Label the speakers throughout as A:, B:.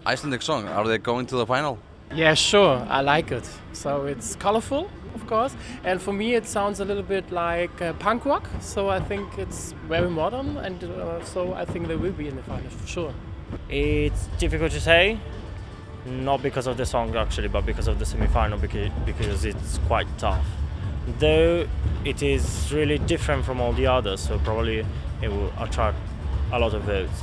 A: Icelandic song. Are they going to the final?
B: Yeah, sure, I like it. So it's colorful, of course, and for me it sounds a little bit like punk rock, so I think it's very modern, and so I think they will be in the final for sure.
C: It's difficult to say, not because of the song actually, but because of the semi-final, because it's quite tough. Though it is really different from all the others, so probably it will attract a lot of votes.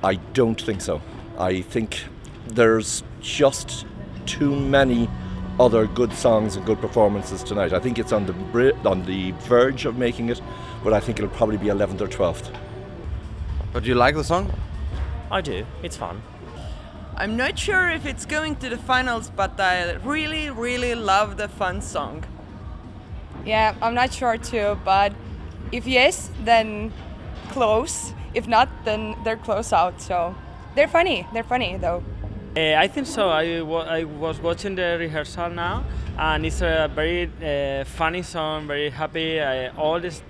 D: I don't think so. I think there's just too many other good songs and good performances tonight. I think it's on the verge of making it, but I think it'll probably be 11th or 12th.
A: But do you like the song?
C: I do, it's fun.
E: I'm not sure if it's going to the finals, but I really, really love the fun song.
F: Yeah, I'm not sure too, but if yes, then close. If not, then they're close out. So they're funny though.
C: I think so. I was watching the rehearsal now, and it's a very funny song, very happy. All these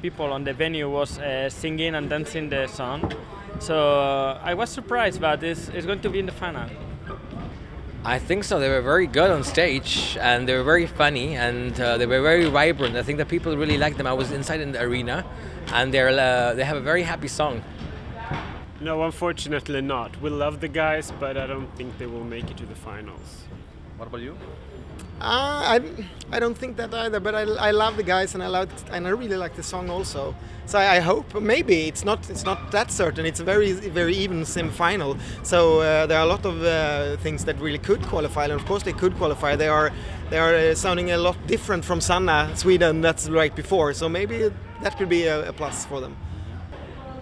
C: people on the venue was singing and dancing the song. So I was surprised, but it's going to be in the final.
G: I think so. They were very good on stage, and they were very funny, and they were very vibrant. I think that people really liked them. I was inside in the arena, and they have a very happy song.
H: No, unfortunately not. We love the guys, but I don't think they will make it to the finals.
A: What about you?
I: I don't think that either, but I love the guys, and I really like the song also. So I hope maybe it's not that certain. It's a very even semi-final. So there are a lot of things that really could qualify, and of course they could qualify. They are sounding a lot different from Sanna, Sweden. That's right before. So maybe that could be a plus for them.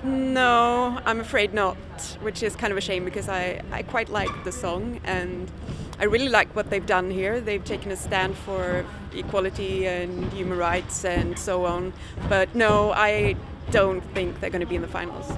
E: No, I'm afraid not, which is kind of a shame because I quite like the song and I really like what they've done here. They've taken a stand for equality and human rights and so on. But no, I don't think they're going to be in the finals.